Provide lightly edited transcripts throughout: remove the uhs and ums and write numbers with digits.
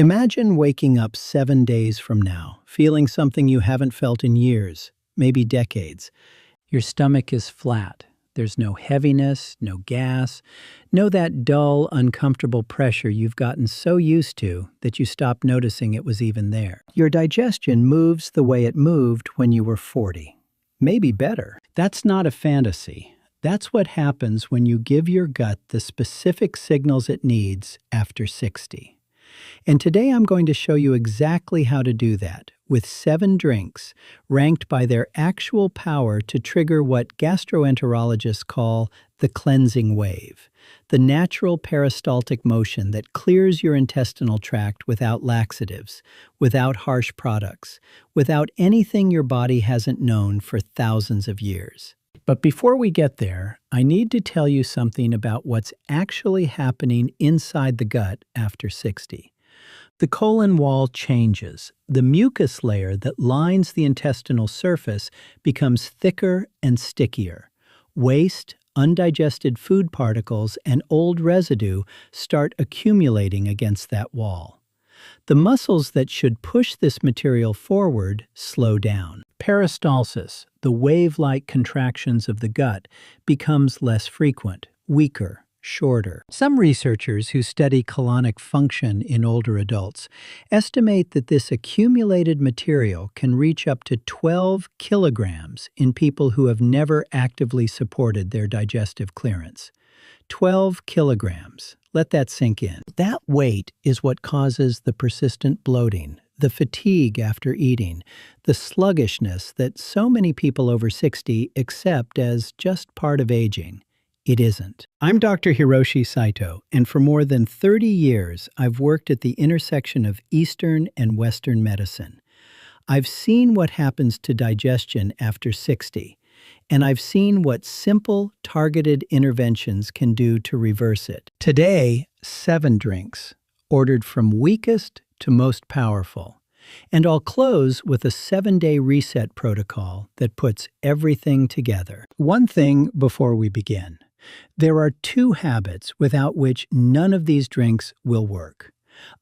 Imagine waking up 7 days from now, feeling something you haven't felt in years, maybe decades. Your stomach is flat. There's no heaviness, no gas, no that dull, uncomfortable pressure you've gotten so used to that you stop noticing it was even there. Your digestion moves the way it moved when you were 40. Maybe better. That's not a fantasy. That's what happens when you give your gut the specific signals it needs after 60. And today I'm going to show you exactly how to do that with 7 drinks ranked by their actual power to trigger what gastroenterologists call the cleansing wave, the natural peristaltic motion that clears your intestinal tract without laxatives, without harsh products, without anything your body hasn't known for thousands of years. But before we get there, I need to tell you something about what's actually happening inside the gut after 60. The colon wall changes. The mucus layer that lines the intestinal surface becomes thicker and stickier. Waste, undigested food particles, and old residue start accumulating against that wall. The muscles that should push this material forward slow down. Peristalsis, the wave-like contractions of the gut, becomes less frequent, weaker, shorter. Some researchers who study colonic function in older adults estimate that this accumulated material can reach up to 12 kilograms in people who have never actively supported their digestive clearance. 12 kilograms. Let that sink in. That weight is what causes the persistent bloating, the fatigue after eating, the sluggishness that so many people over 60 accept as just part of aging. It isn't. I'm Dr. Hiroshi Saito, and for more than 30 years, I've worked at the intersection of Eastern and Western medicine. I've seen what happens to digestion after 60, and I've seen what simple, targeted interventions can do to reverse it. Today, 7 drinks, ordered from weakest to most powerful. And I'll close with a 7-day reset protocol that puts everything together. One thing before we begin. There are 2 habits without which none of these drinks will work.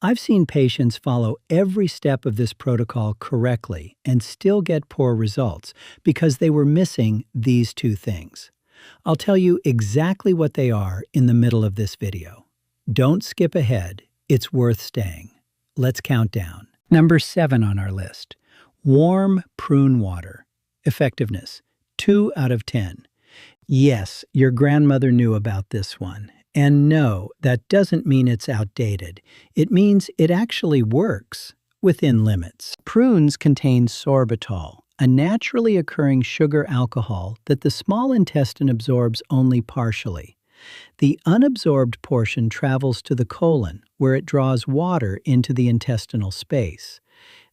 I've seen patients follow every step of this protocol correctly and still get poor results because they were missing these 2 things. I'll tell you exactly what they are in the middle of this video. Don't skip ahead. It's worth staying. Let's count down. Number 7 on our list. Warm prune water. Effectiveness, 2 out of 10. Yes, your grandmother knew about this one. And no, that doesn't mean it's outdated. It means it actually works, within limits. Prunes contain sorbitol, a naturally occurring sugar alcohol that the small intestine absorbs only partially. The unabsorbed portion travels to the colon, where it draws water into the intestinal space.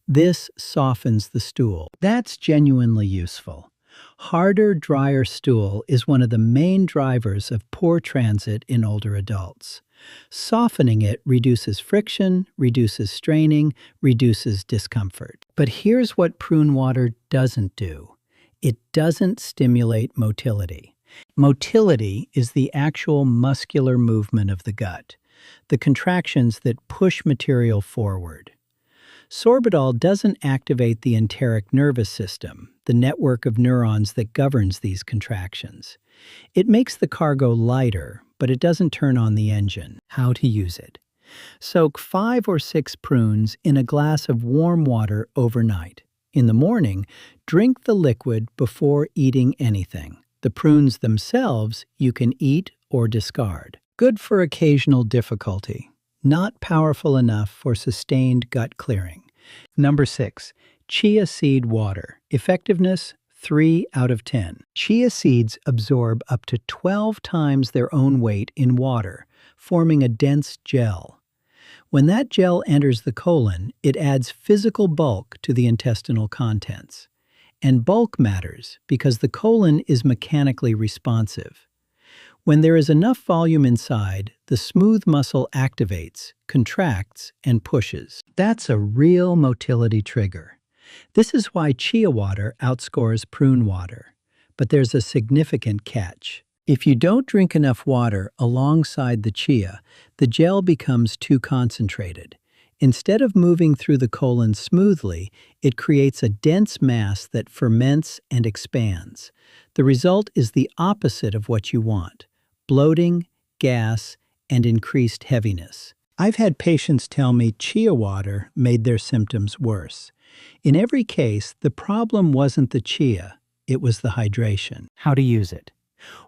This softens the stool. That's genuinely useful. Harder, drier stool is one of the main drivers of poor transit in older adults. Softening it reduces friction, reduces straining, reduces discomfort. But here's what prune water doesn't do. It doesn't stimulate motility. Motility is the actual muscular movement of the gut, the contractions that push material forward. Sorbitol doesn't activate the enteric nervous system, the network of neurons that governs these contractions. It makes the cargo lighter, but it doesn't turn on the engine. How to use it. Soak 5 or 6 prunes in a glass of warm water overnight. In the morning, drink the liquid before eating anything. The prunes themselves you can eat or discard. Good for occasional difficulty. Not powerful enough for sustained gut clearing. Number 6, chia seed water. Effectiveness, 3 out of 10. Chia seeds absorb up to 12 times their own weight in water, forming a dense gel. When that gel enters the colon, it adds physical bulk to the intestinal contents. And bulk matters because the colon is mechanically responsive. When there is enough volume inside, the smooth muscle activates, contracts, and pushes. That's a real motility trigger. This is why chia water outscores prune water. But there's a significant catch. If you don't drink enough water alongside the chia, the gel becomes too concentrated. Instead of moving through the colon smoothly, it creates a dense mass that ferments and expands. The result is the opposite of what you want: bloating, gas, and increased heaviness. I've had patients tell me chia water made their symptoms worse. In every case, the problem wasn't the chia, it was the hydration. How to use it: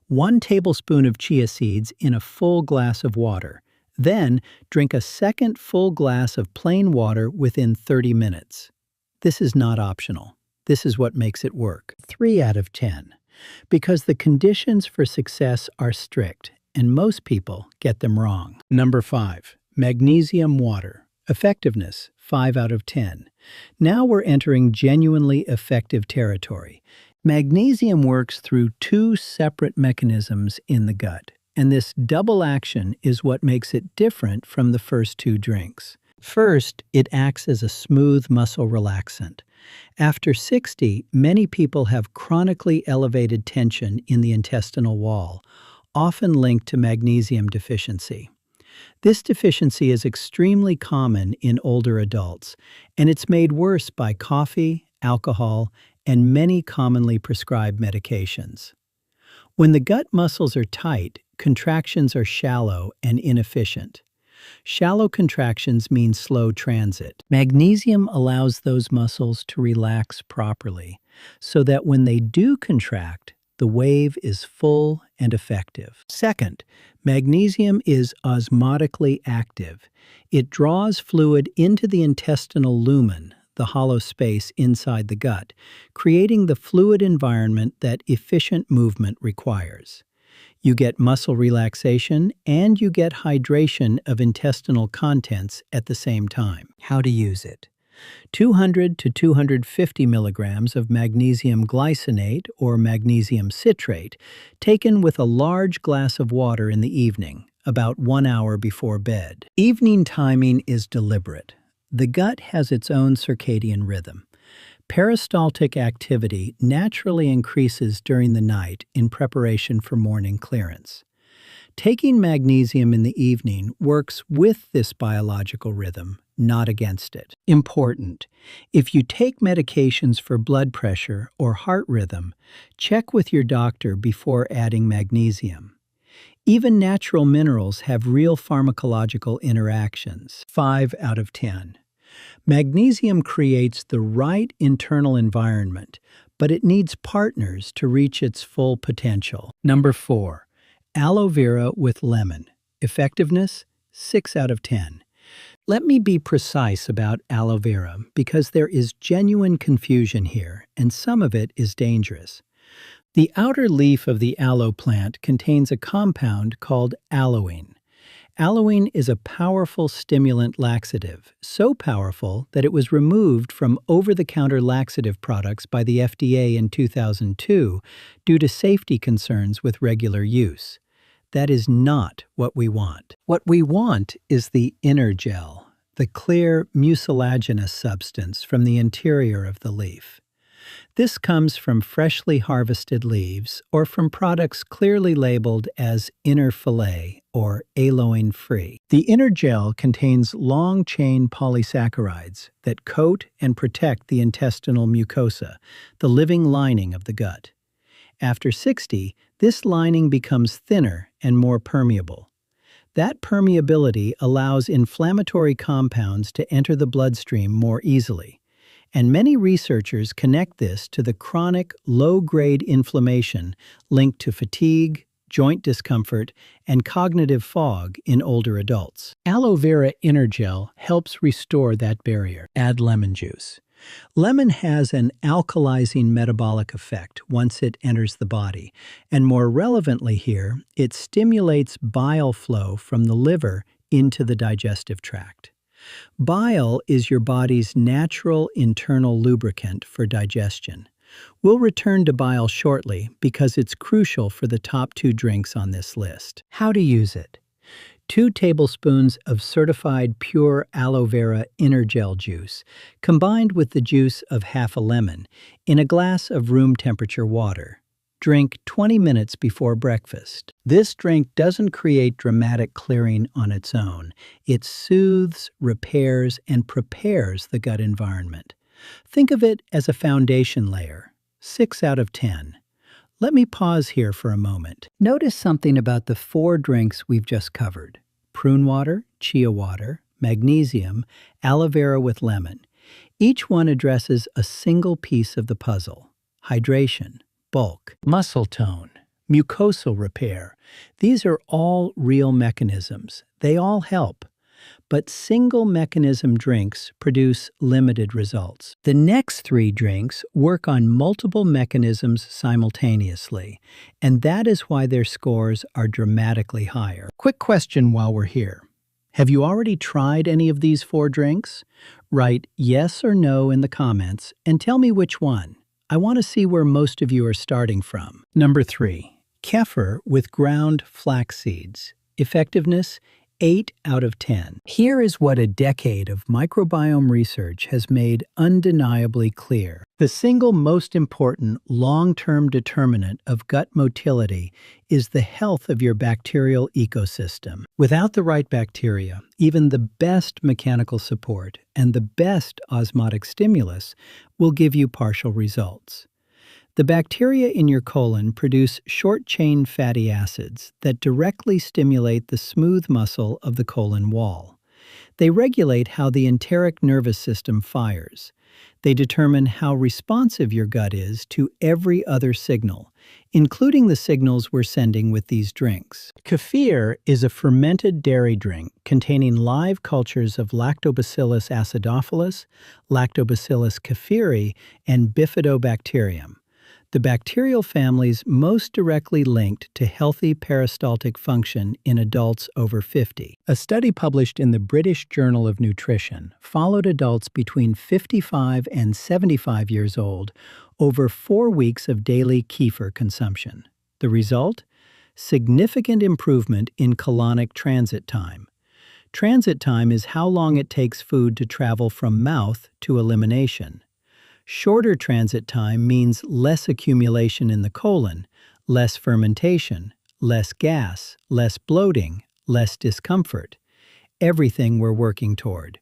1 tablespoon of chia seeds in a full glass of water. Then, drink a second full glass of plain water within 30 minutes. This is not optional. This is what makes it work. 3 out of 10. Because the conditions for success are strict, and most people get them wrong. Number 5. Magnesium water. Effectiveness, 5 out of 10. Now we're entering genuinely effective territory. Magnesium works through 2 separate mechanisms in the gut, and this double action is what makes it different from the first 2 drinks. First, it acts as a smooth muscle relaxant. After 60, many people have chronically elevated tension in the intestinal wall, often linked to magnesium deficiency. This deficiency is extremely common in older adults, and it's made worse by coffee, alcohol, and many commonly prescribed medications. When the gut muscles are tight, contractions are shallow and inefficient. Shallow contractions mean slow transit. Magnesium allows those muscles to relax properly, so that when they do contract, the wave is full and effective. Second, magnesium is osmotically active. It draws fluid into the intestinal lumen, the hollow space inside the gut, creating the fluid environment that efficient movement requires. You get muscle relaxation and you get hydration of intestinal contents at the same time. How to use it: 200 to 250 milligrams of magnesium glycinate or magnesium citrate taken with a large glass of water in the evening, about 1 hour before bed. Evening timing is deliberate. The gut has its own circadian rhythm. Peristaltic activity naturally increases during the night in preparation for morning clearance. Taking magnesium in the evening works with this biological rhythm, not against it. Important: if you take medications for blood pressure or heart rhythm, check with your doctor before adding magnesium. Even natural minerals have real pharmacological interactions. 5 out of 10. Magnesium creates the right internal environment, but it needs partners to reach its full potential. Number 4. Aloe vera with lemon. Effectiveness, 6 out of 10. Let me be precise about aloe vera because there is genuine confusion here, and some of it is dangerous. The outer leaf of the aloe plant contains a compound called aloine. Aloine is a powerful stimulant laxative, so powerful that it was removed from over-the-counter laxative products by the FDA in 2002 due to safety concerns with regular use. That is not what we want. What we want is the inner gel, the clear mucilaginous substance from the interior of the leaf. This comes from freshly harvested leaves or from products clearly labeled as inner fillet or aloin-free. The inner gel contains long-chain polysaccharides that coat and protect the intestinal mucosa, the living lining of the gut. After 60, this lining becomes thinner and more permeable. That permeability allows inflammatory compounds to enter the bloodstream more easily. And many researchers connect this to the chronic, low-grade inflammation linked to fatigue, joint discomfort, and cognitive fog in older adults. Aloe vera inner gel helps restore that barrier. Add lemon juice. Lemon has an alkalizing metabolic effect once it enters the body, and more relevantly here, it stimulates bile flow from the liver into the digestive tract. Bile is your body's natural internal lubricant for digestion. We'll return to bile shortly because it's crucial for the top 2 drinks on this list. How to use it: 2 tablespoons of certified pure aloe vera inner gel juice, combined with the juice of half a lemon, in a glass of room temperature water. Drink 20 minutes before breakfast. This drink doesn't create dramatic clearing on its own. It soothes, repairs, and prepares the gut environment. Think of it as a foundation layer. 6 out of 10. Let me pause here for a moment. Notice something about the 4 drinks we've just covered. Prune water, chia water, magnesium, aloe vera with lemon. Each one addresses a single piece of the puzzle. Hydration, bulk, muscle tone, mucosal repair. These are all real mechanisms. They all help. But single mechanism drinks produce limited results. The next 3 drinks work on multiple mechanisms simultaneously, and that is why their scores are dramatically higher. Quick question while we're here. Have you already tried any of these 4 drinks? Write yes or no in the comments and tell me which one. I want to see where most of you are starting from. Number 3, kefir with ground flax seeds. Effectiveness, 8 out of 10. Here is what a decade of microbiome research has made undeniably clear. The single most important long-term determinant of gut motility is the health of your bacterial ecosystem. Without the right bacteria, even the best mechanical support and the best osmotic stimulus will give you partial results. The bacteria in your colon produce short-chain fatty acids that directly stimulate the smooth muscle of the colon wall. They regulate how the enteric nervous system fires. They determine how responsive your gut is to every other signal, including the signals we're sending with these drinks. Kefir is a fermented dairy drink containing live cultures of Lactobacillus acidophilus, Lactobacillus kefiri, and Bifidobacterium, the bacterial families most directly linked to healthy peristaltic function in adults over 50. A study published in the British Journal of Nutrition followed adults between 55 and 75 years old over 4 weeks of daily kefir consumption. The result? Significant improvement in colonic transit time. Transit time is how long it takes food to travel from mouth to elimination. Shorter transit time means less accumulation in the colon, less fermentation, less gas, less bloating, less discomfort. Everything we're working toward.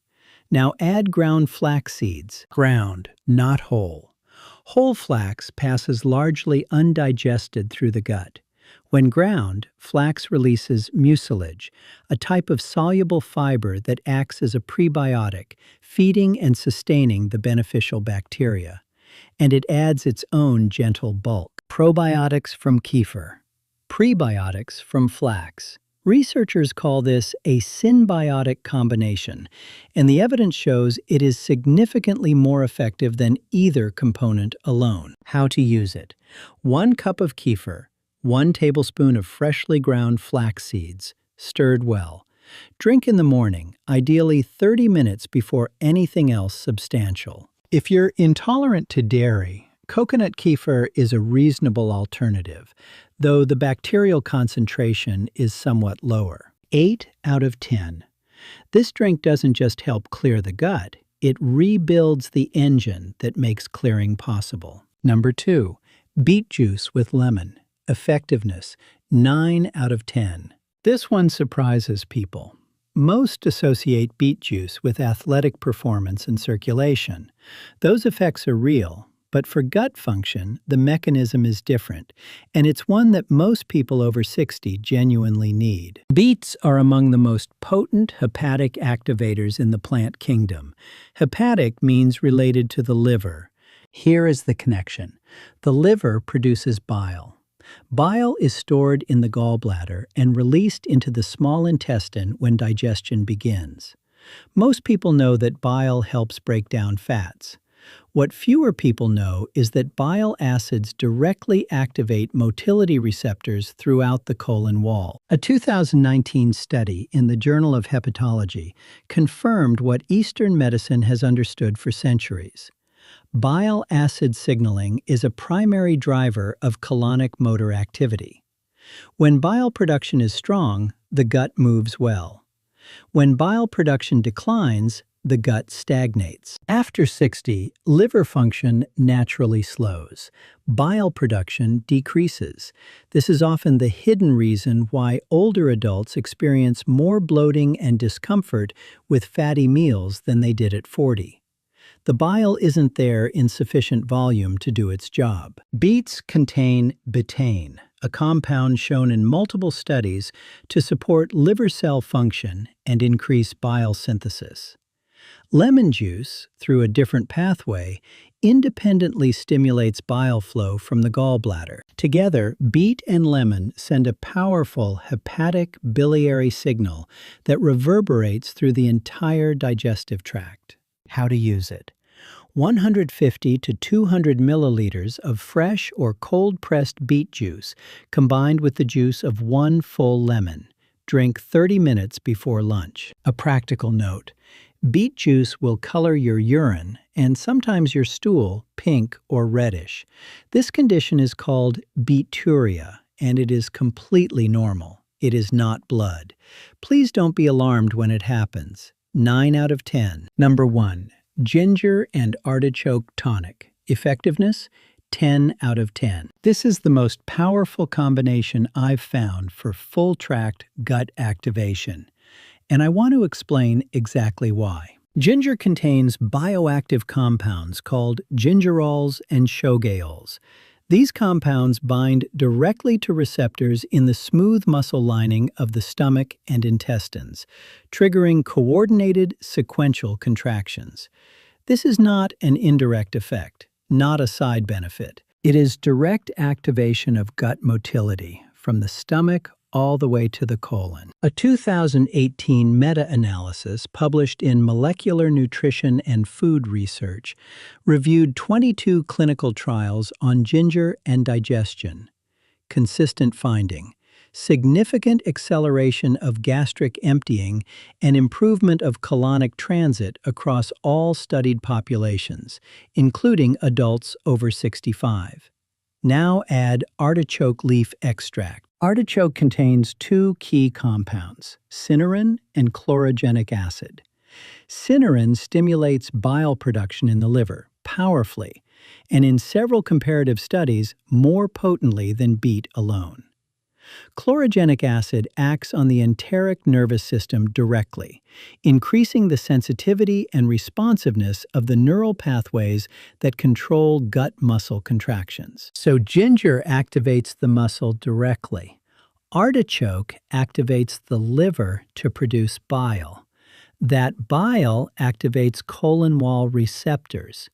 Now add ground flax seeds. Ground, not whole. Whole flax passes largely undigested through the gut. When ground, flax releases mucilage, a type of soluble fiber that acts as a prebiotic, feeding and sustaining the beneficial bacteria. And it adds its own gentle bulk. Probiotics from kefir. Prebiotics from flax. Researchers call this a symbiotic combination, and the evidence shows it is significantly more effective than either component alone. How to use it. 1 cup of kefir. 1 tablespoon of freshly ground flax seeds, stirred well. Drink in the morning, ideally 30 minutes before anything else substantial. If you're intolerant to dairy, coconut kefir is a reasonable alternative, though the bacterial concentration is somewhat lower. 8 out of 10. This drink doesn't just help clear the gut, it rebuilds the engine that makes clearing possible. Number 2, beet juice with lemon. Effectiveness, 9 out of 10. This one surprises people. Most associate beet juice with athletic performance and circulation. Those effects are real, but for gut function, the mechanism is different, and it's one that most people over 60 genuinely need. Beets are among the most potent hepatic activators in the plant kingdom. Hepatic means related to the liver. Here is the connection. The liver produces bile. Bile is stored in the gallbladder and released into the small intestine when digestion begins. Most people know that bile helps break down fats. What fewer people know is that bile acids directly activate motility receptors throughout the colon wall. A 2019 study in the Journal of Hepatology confirmed what Eastern medicine has understood for centuries. Bile acid signaling is a primary driver of colonic motor activity. When bile production is strong, the gut moves well. When bile production declines, the gut stagnates. After 60, liver function naturally slows. Bile production decreases. This is often the hidden reason why older adults experience more bloating and discomfort with fatty meals than they did at 40. The bile isn't there in sufficient volume to do its job. Beets contain betaine, a compound shown in multiple studies to support liver cell function and increase bile synthesis. Lemon juice, through a different pathway, independently stimulates bile flow from the gallbladder. Together, beet and lemon send a powerful hepatic biliary signal that reverberates through the entire digestive tract. How to use it. 150 to 200 milliliters of fresh or cold-pressed beet juice combined with the juice of 1 full lemon. Drink 30 minutes before lunch. A practical note. Beet juice will color your urine and sometimes your stool pink or reddish. This condition is called beeturia, and it is completely normal. It is not blood. Please don't be alarmed when it happens. 9 out of 10. Number 1. Ginger and artichoke tonic. Effectiveness? 10 out of 10. This is the most powerful combination I've found for full-tract gut activation, and I want to explain exactly why. Ginger contains bioactive compounds called gingerols and shogaols. These compounds bind directly to receptors in the smooth muscle lining of the stomach and intestines, triggering coordinated sequential contractions. This is not an indirect effect, not a side benefit. It is direct activation of gut motility from the stomach all the way to the colon. A 2018 meta-analysis published in Molecular Nutrition and Food Research reviewed 22 clinical trials on ginger and digestion. Consistent finding: significant acceleration of gastric emptying and improvement of colonic transit across all studied populations, including adults over 65. Now add artichoke leaf extract. Artichoke contains 2 key compounds, cynurin and chlorogenic acid. Cynurin stimulates bile production in the liver powerfully, and in several comparative studies, more potently than beet alone. Chlorogenic acid acts on the enteric nervous system directly, increasing the sensitivity and responsiveness of the neural pathways that control gut muscle contractions. So ginger activates the muscle directly. Artichoke activates the liver to produce bile. That bile activates colon wall receptors,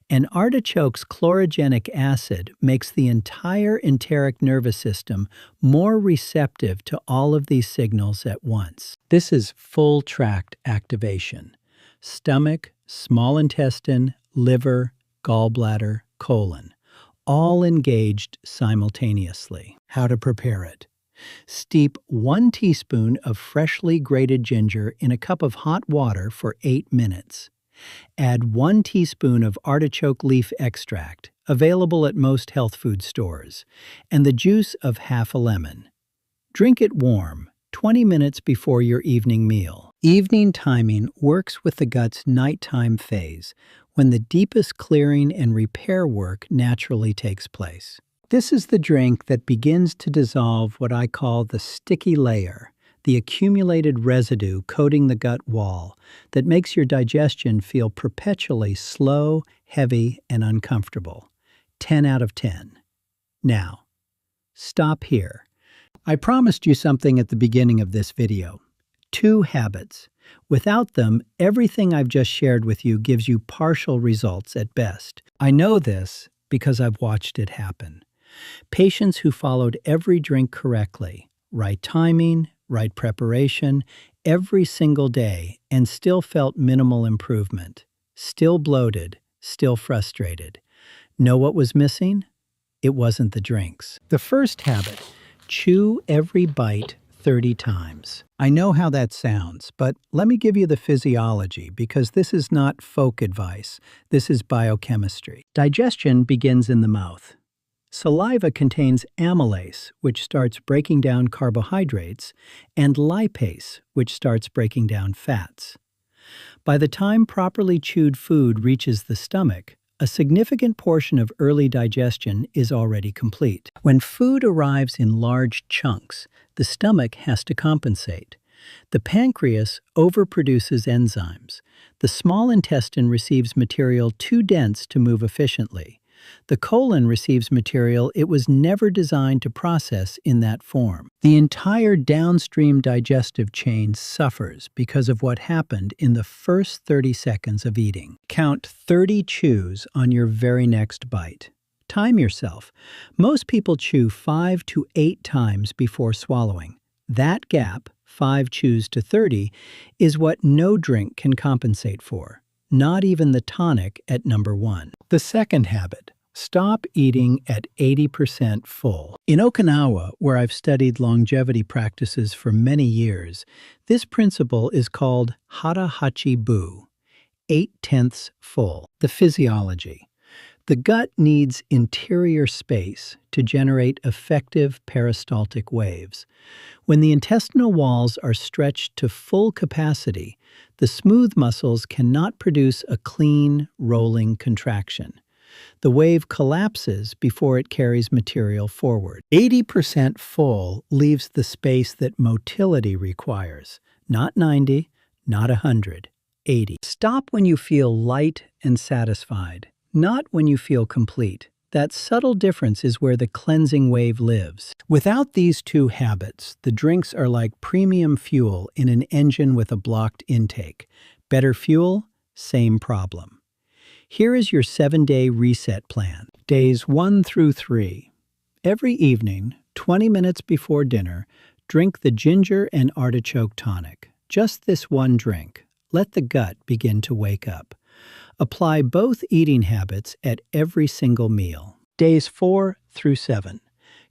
and artichoke's chlorogenic acid makes the entire enteric nervous system more receptive to all of these signals at once. This is full tract activation. Stomach, small intestine, liver, gallbladder, colon, all engaged simultaneously. How to prepare it. Steep 1 teaspoon of freshly grated ginger in a cup of hot water for 8 minutes. Add 1 teaspoon of artichoke leaf extract, available at most health food stores, and the juice of half a lemon. Drink it warm, 20 minutes before your evening meal. Evening timing works with the gut's nighttime phase, when the deepest clearing and repair work naturally takes place. This is the drink that begins to dissolve what I call the sticky layer, the accumulated residue coating the gut wall that makes your digestion feel perpetually slow, heavy, and uncomfortable. 10 out of 10. Now, stop here. I promised you something at the beginning of this video. 2 habits. Without them, everything I've just shared with you gives you partial results at best. I know this because I've watched it happen. Patients who followed every drink correctly, right timing, right preparation, every single day, and still felt minimal improvement. Still bloated, still frustrated. Know what was missing? It wasn't the drinks. The first habit: chew every bite 30 times. I know how that sounds, but let me give you the physiology, because this is not folk advice. This is biochemistry. Digestion begins in the mouth. Saliva contains amylase, which starts breaking down carbohydrates, and lipase, which starts breaking down fats. By the time properly chewed food reaches the stomach, a significant portion of early digestion is already complete. When food arrives in large chunks, the stomach has to compensate. The pancreas overproduces enzymes. The small intestine receives material too dense to move efficiently. The colon receives material it was never designed to process in that form. The entire downstream digestive chain suffers because of what happened in the first 30 seconds of eating. Count 30 chews on your very next bite. Time yourself. Most people chew 5 to 8 times before swallowing. That gap, 5 chews to 30, is what no drink can compensate for. Not even the tonic at number 1. The second habit. Stop eating at 80% full. In Okinawa, where I've studied longevity practices for many years, this principle is called hara hachi bu, 8/10 full. The physiology. The gut needs interior space to generate effective peristaltic waves. When the intestinal walls are stretched to full capacity, the smooth muscles cannot produce a clean, rolling contraction. The wave collapses before it carries material forward. 80% full leaves the space that motility requires. Not 90, not 100, 80. Stop when you feel light and satisfied, not when you feel complete. That subtle difference is where the cleansing wave lives. Without these two habits, the drinks are like premium fuel in an engine with a blocked intake. Better fuel, same problem. Here is your 7-day reset plan. Days 1 through 3. Every evening, 20 minutes before dinner, drink the ginger and artichoke tonic. Just this one drink. Let the gut begin to wake up. Apply both eating habits at every single meal. Days 4 through 7.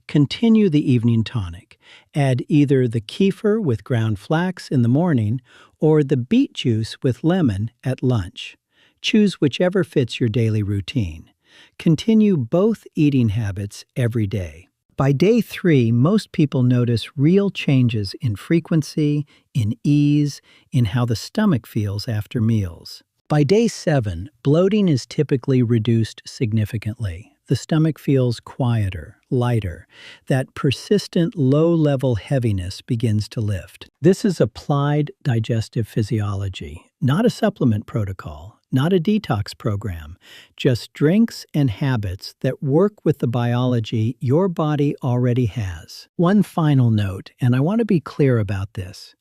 Continue the evening tonic. Add either the kefir with ground flax in the morning or the beet juice with lemon at lunch. Choose whichever fits your daily routine. Continue both eating habits every day. By day 3, most people notice real changes in frequency, in ease, in how the stomach feels after meals. By day 7, bloating is typically reduced significantly. The stomach feels quieter, lighter. That persistent low-level heaviness begins to lift. This is applied digestive physiology, not a supplement protocol. Not a detox program, just drinks and habits that work with the biology your body already has. One final note, and I want to be clear about this.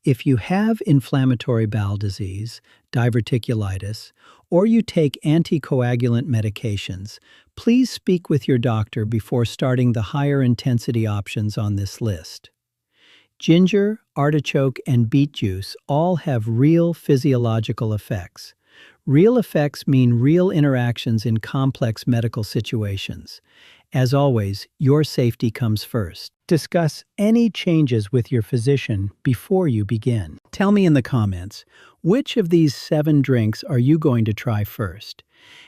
If you have inflammatory bowel disease, diverticulitis, or you take anticoagulant medications, please speak with your doctor before starting the higher intensity options on this list. Ginger, artichoke, and beet juice all have real physiological effects. Real effects mean real interactions in complex medical situations. As always, your safety comes first. Discuss any changes with your physician before you begin. Tell me in the comments, which of these 7 drinks are you going to try first?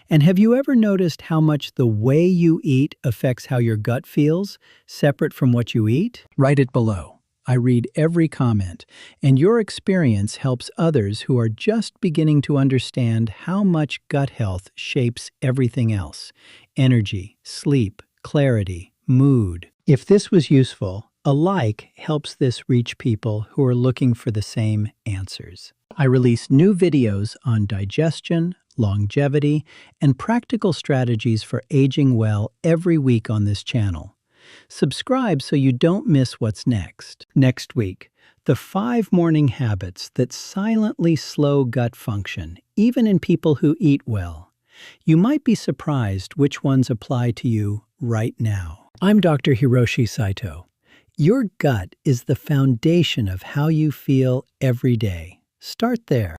And have you ever noticed how much the way you eat affects how your gut feels, separate from what you eat? Write it below. I read every comment, and your experience helps others who are just beginning to understand how much gut health shapes everything else: energy, sleep, clarity, mood. If this was useful, a like helps this reach people who are looking for the same answers. I release new videos on digestion, longevity, and practical strategies for aging well every week on this channel. Subscribe so you don't miss what's next. Next week, the 5 morning habits that silently slow gut function, even in people who eat well. You might be surprised which ones apply to you right now. I'm Dr. Hiroshi Saito. Your gut is the foundation of how you feel every day. Start there.